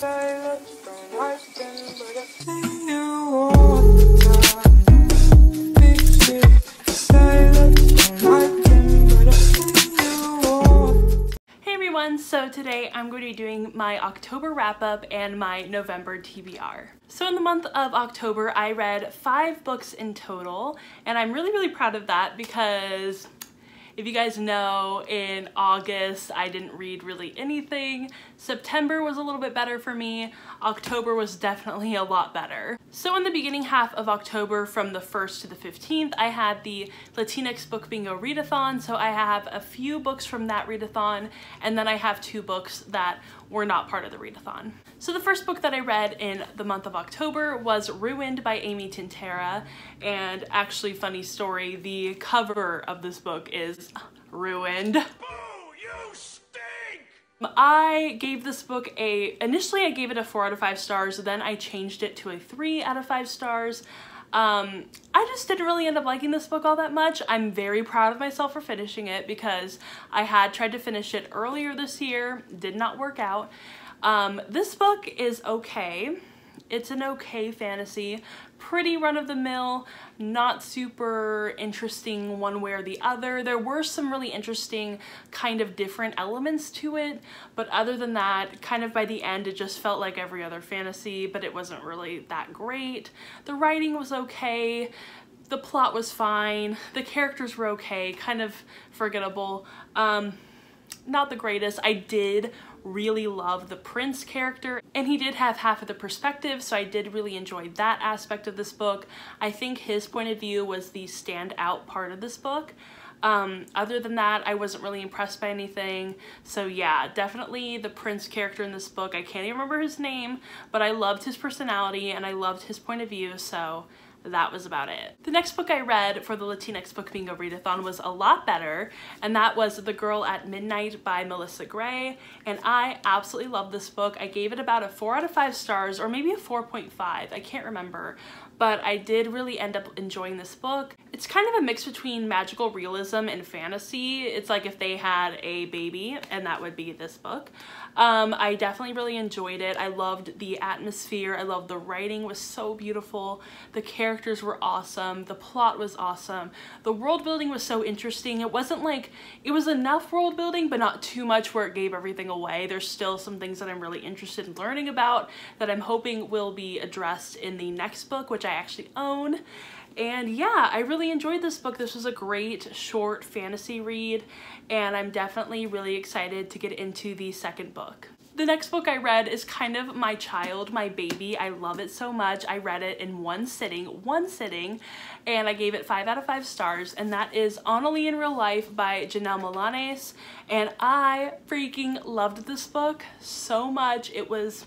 So today I'm going to be doing my October wrap-up and my November TBR. So in the month of October, I read 5 books in total, and I'm really proud of that because if you guys know, in August I didn't read really anything. September was a little bit better for me. October was definitely a lot better. So in the beginning half of October, from the 1st to the 15th, I had the Latinx Book Bingo readathon, so I have a few books from that readathon, and then I have 2 books that were not part of the readathon. So the first book that I read in the month of October was Ruined by Amy Tintera, and actually, funny story, the cover of this book is ruined. I gave this book initially I gave it a 4 out of 5 stars, then I changed it to a 3 out of 5 stars. I just didn't really end up liking this book all that much. I'm very proud of myself for finishing it because I had tried to finish it earlier this year, did not work out. This book is okay. It's an okay fantasy, pretty run-of-the-mill, not super interesting one way or the other. There were some really interesting kind of different elements to it, but other than that, kind of by the end it just felt like every other fantasy, but it wasn't really that great. The writing was okay, the plot was fine, the characters were okay, kind of forgettable. Not the greatest. I did really love the prince character, and he did have half of the perspective, so I did really enjoy that aspect of this book. I think his point of view was the standout part of this book. Other than that, I wasn't really impressed by anything. So yeah, definitely the prince character in this book, I can't even remember his name, but I loved his personality and I loved his point of view, so that was about it. The next book I read for the Latinx Book Bingo readathon was a lot better, and that was The Girl at Midnight by Melissa Gray, and I absolutely love this book. I gave it about a 4 out of 5 stars, or maybe a 4.5, I can't remember, but I did really end up enjoying this book. It's kind of a mix between magical realism and fantasy. It's like if they had a baby, and that would be this book. I definitely really enjoyed it. I loved the atmosphere. I loved the writing was so beautiful. The characters were awesome. The plot was awesome. The world building was so interesting. It wasn't like, it was enough world building, but not too much where it gave everything away. There's still some things that I'm really interested in learning about that I'm hoping will be addressed in the next book, which I actually own. And yeah, I really enjoyed this book. This was a great short fantasy read, and I'm definitely really excited to get into the second book. The next book I read is kind of my child, my baby. I love it so much. I read it in one sitting, and I gave it 5 out of 5 stars, and that is Annalee in Real Life by Janelle Milanes, and I freaking loved this book so much. It was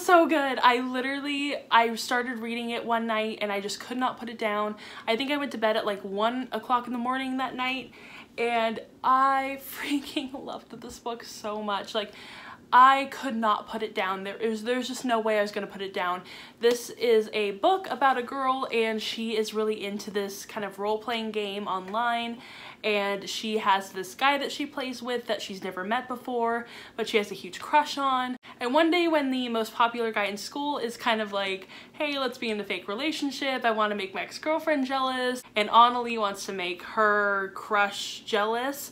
so good. I started reading it one night and I just could not put it down. I think I went to bed at like 1 o'clock in the morning that night, and I freaking loved this book so much. Like, I could not put it down. There's just no way I was gonna put it down. This is a book about a girl, and she is really into this kind of role-playing game online, and she has this guy that she plays with that she's never met before, but she has a huge crush on. And one day when the most popular guy in school is kind of like, hey, let's be in a fake relationship, I want to make my ex-girlfriend jealous, and Annalee wants to make her crush jealous,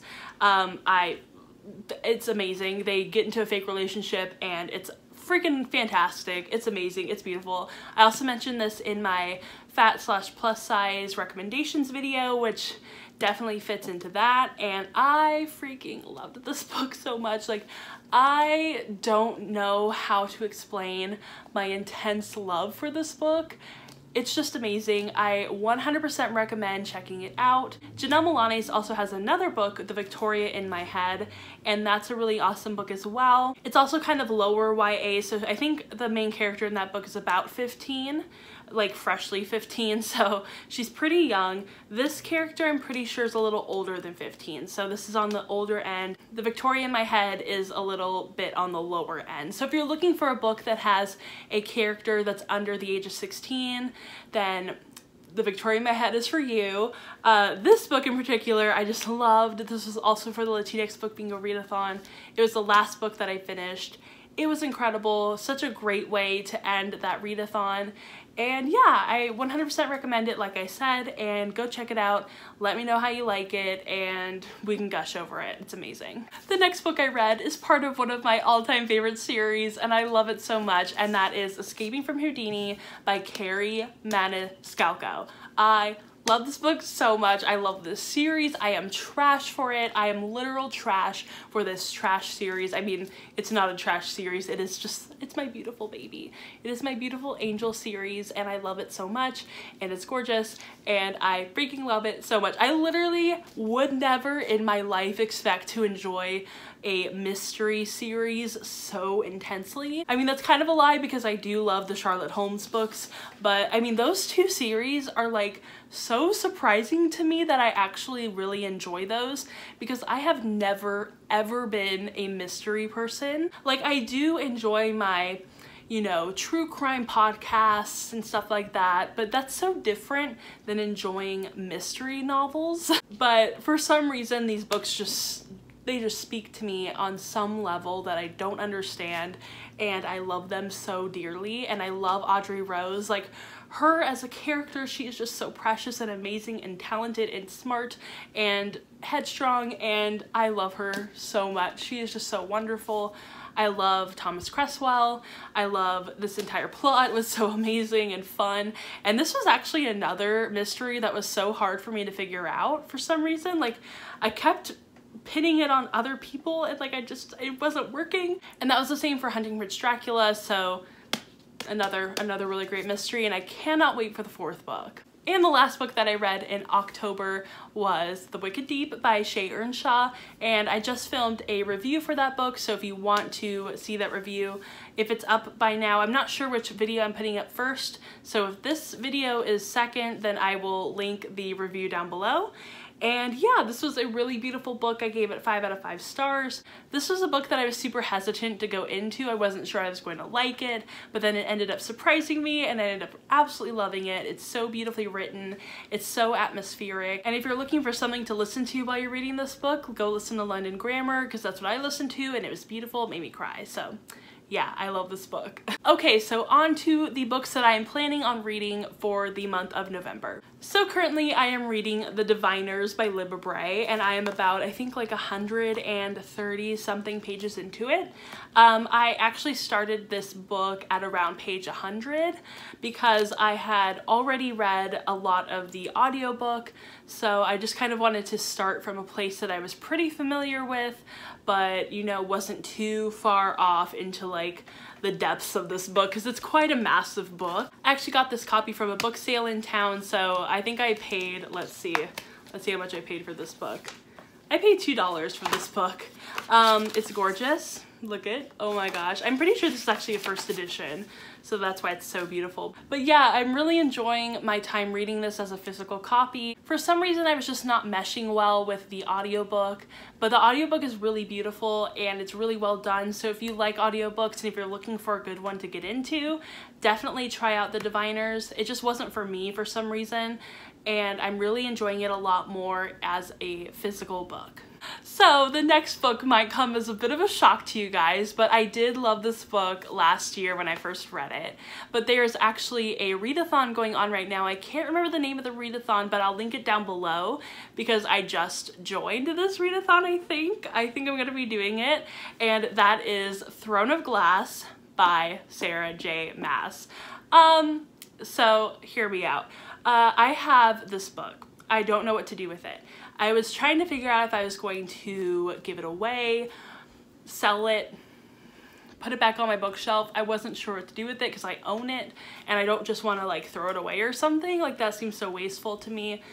it's amazing. They get into a fake relationship and it's freaking fantastic. It's amazing. It's beautiful. I also mentioned this in my fat/plus size recommendations video, which definitely fits into that, and I freaking loved this book so much. Like, I don't know how to explain my intense love for this book. It's just amazing. I 100% recommend checking it out. Janelle Milanes also has another book, The Victoria in My Head, and that's a really awesome book as well. It's also kind of lower YA, so I think the main character in that book is about 15, like freshly 15, so she's pretty young. This character I'm pretty sure is a little older than 15, so this is on the older end. The Victoria in My Head is a little bit on the lower end. So if you're looking for a book that has a character that's under the age of 16, then The Victoria in My Head is for you. This book in particular, I just loved. This was also for the Latinx Book Bingo readathon. It was the last book that I finished, It was incredible, such a great way to end that readathon. And yeah, I 100% recommend it, like I said, and go check it out. Let me know how you like it, and we can gush over it. It's amazing. The next book I read is part of one of my all-time favorite series, and I love it so much, and that is Escaping from Houdini by Kerri Maniscalco. I love this book so much. I love this series. I am trash for it. I am literal trash for this trash series. I mean, it's not a trash series. It is just, it's my beautiful baby. It is my beautiful angel series, and I love it so much, and it's gorgeous, and I freaking love it so much. I literally would never in my life expect to enjoy a mystery series so intensely. I mean, that's kind of a lie because I do love the Charlotte Holmes books, but I mean, those two series are like so surprising to me that I actually really enjoy those, because I have never ever been a mystery person. Like, I do enjoy my, you know, true crime podcasts and stuff like that, but that's so different than enjoying mystery novels. But for some reason, these books they just speak to me on some level that I don't understand, and I love them so dearly. And I love Audrey Rose. Like, her as a character, she is just so precious and amazing and talented and smart and headstrong, and I love her so much. She is just so wonderful. I love Thomas Cresswell. I love this entire plot. It was so amazing and fun. And this was actually another mystery that was so hard for me to figure out for some reason. Like, I kept pinning it on other people, and like it wasn't working. And that was the same for Hunting Prince Dracula, so another really great mystery, and I cannot wait for the fourth book. And the last book that I read in October was The Wicked Deep by Shea Ernshaw, and I just filmed a review for that book, so if you want to see that review, if it's up by now, I'm not sure which video I'm putting up first, so if this video is second, then I will link the review down below. And yeah, this was a really beautiful book. I gave it 5 out of 5 stars. This was a book that I was super hesitant to go into. I wasn't sure I was going to like it, but then it ended up surprising me, and I ended up absolutely loving it. It's so beautifully written. It's so atmospheric. And if you're looking for something to listen to while you're reading this book, go listen to London Grammar, because that's what I listened to, and it was beautiful. It made me cry. So yeah, I love this book. Okay, so on to the books that I am planning on reading for the month of November. So currently I am reading The Diviners by Libba Bray, and I am about, I think, like 130 something pages into it. I actually started this book at around page 100 because I had already read a lot of the audiobook, so I just kind of wanted to start from a place that I was pretty familiar with, but, you know, wasn't too far off into like the depths of this book, because it's quite a massive book. I actually got this copy from a book sale in town, so I think I paid, let's see how much I paid for this book. I paid $2 for this book. It's gorgeous. Look it. Oh my gosh. I'm pretty sure this is actually a first edition, so that's why it's so beautiful. But yeah, I'm really enjoying my time reading this as a physical copy. For some reason, I was just not meshing well with the audiobook, but the audiobook is really beautiful and it's really well done. So if you like audiobooks and if you're looking for a good one to get into, definitely try out The Diviners. It just wasn't for me for some reason, and I'm really enjoying it a lot more as a physical book. So the next book might come as a bit of a shock to you guys, but I did love this book last year when I first read it. But there's actually a readathon going on right now. I can't remember the name of the readathon, but I'll link it down below because I just joined this readathon, I think. I think I'm going to be doing it, and that is Throne of Glass by Sarah J. Maas. So hear me out. I have this book. I don't know what to do with it. I was trying to figure out if I was going to give it away, sell it, put it back on my bookshelf. I wasn't sure what to do with it because I own it and I don't just want to like throw it away or something. Like, that seems so wasteful to me.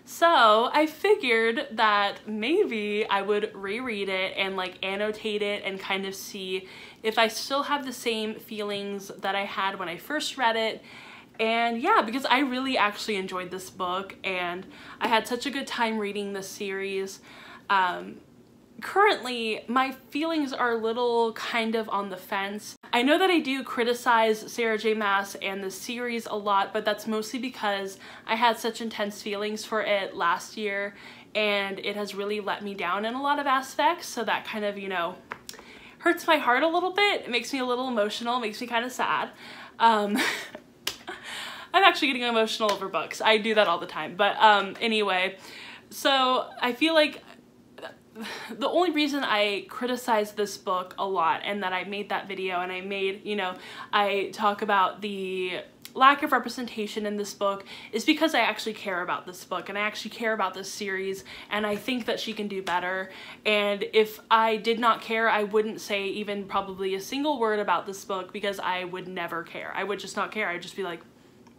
So I figured that maybe I would reread it and like annotate it and kind of see if I still have the same feelings that I had when I first read it. And yeah, because I really actually enjoyed this book and I had such a good time reading this series. Currently, my feelings are a little kind of on the fence. I know that I do criticize Sarah J. Maas and the series a lot, but that's mostly because I had such intense feelings for it last year and it has really let me down in a lot of aspects, so that kind of, you know, hurts my heart a little bit. It makes me a little emotional, it makes me kind of sad. I'm actually getting emotional over books. I do that all the time. But anyway, so I feel like the only reason I criticize this book a lot and that I made that video and I made, you know, I talk about the lack of representation in this book is because I actually care about this book and I actually care about this series and I think that she can do better. And if I did not care, I wouldn't say even probably a single word about this book because I would never care. I would just not care. I'd just be like,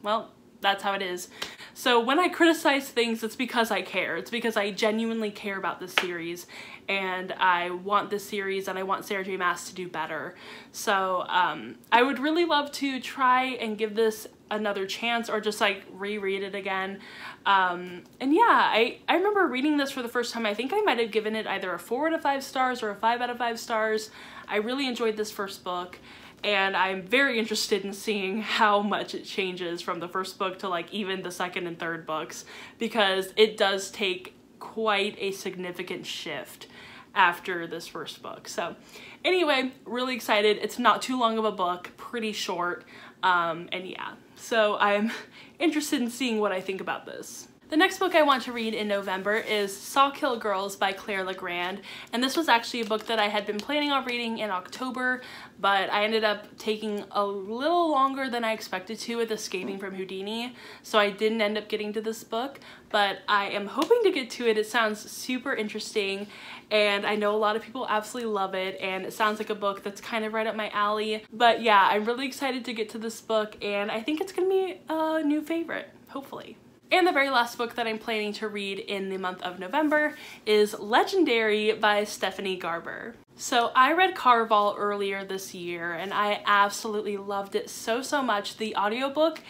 well, that's how it is. So when I criticize things, it's because I care. It's because I genuinely care about this series and I want this series and I want Sarah J Maas to do better. So I would really love to try and give this another chance or just like reread it again. And yeah, I remember reading this for the first time. I think I might have given it either a 4 out of 5 stars or a 5 out of 5 stars. I really enjoyed this first book. And I'm very interested in seeing how much it changes from the first book to like even the second and third books, because it does take quite a significant shift after this first book. So anyway, really excited. It's not too long of a book, pretty short, and yeah. So I'm interested in seeing what I think about this. The next book I want to read in November is Sawkill Girls by Claire Legrand, and this was actually a book that I had been planning on reading in October, but I ended up taking a little longer than I expected to with Escaping from Houdini, so I didn't end up getting to this book, but I am hoping to get to it. It sounds super interesting, and I know a lot of people absolutely love it, and it sounds like a book that's kind of right up my alley. But yeah, I'm really excited to get to this book, and I think it's gonna be a new favorite, hopefully. And the very last book that I'm planning to read in the month of November is Legendary by Stephanie Garber. So I read Caraval earlier this year and I absolutely loved it so much. The audiobook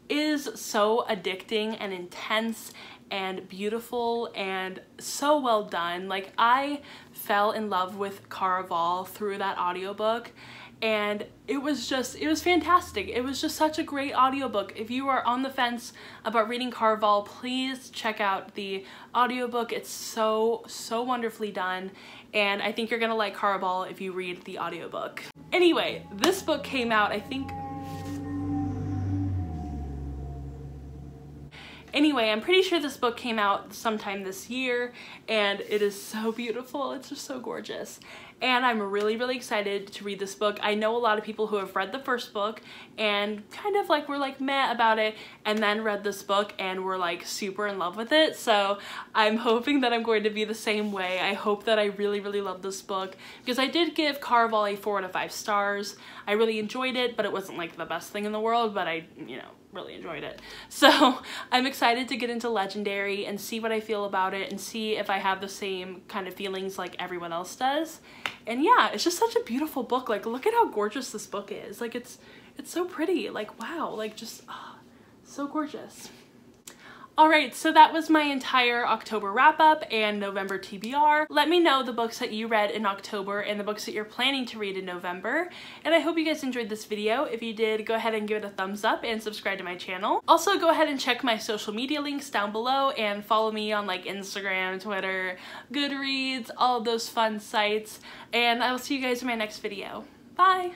is so addicting and intense and beautiful and so well done. Like, I fell in love with Caraval through that audiobook. And it was fantastic. It was just such a great audiobook. If you are on the fence about reading Caraval, please check out the audiobook. It's so wonderfully done. And I think you're gonna like Caraval if you read the audiobook. Anyway, this book came out, I think, anyway, I'm pretty sure this book came out sometime this year, and it is so beautiful. It's just so gorgeous. And I'm really excited to read this book. I know a lot of people who have read the first book and kind of like were like meh about it, and then read this book and were like super in love with it. So I'm hoping that I'm going to be the same way. I hope that I really love this book, because I did give Caraval a 4 out of 5 stars. I really enjoyed it, but it wasn't like the best thing in the world, but I, you know, really enjoyed it. So I'm excited to get into Legendary and see what I feel about it and see if I have the same kind of feelings like everyone else does. And yeah, it's just such a beautiful book. Like, look at how gorgeous this book is. Like, it's so pretty. Like, wow, like just so gorgeous. Alright, so that was my entire October wrap-up and November TBR. Let me know the books that you read in October and the books that you're planning to read in November. And I hope you guys enjoyed this video. If you did, go ahead and give it a thumbs up and subscribe to my channel. Also, go ahead and check my social media links down below and follow me on like Instagram, Twitter, Goodreads, all of those fun sites. And I will see you guys in my next video. Bye!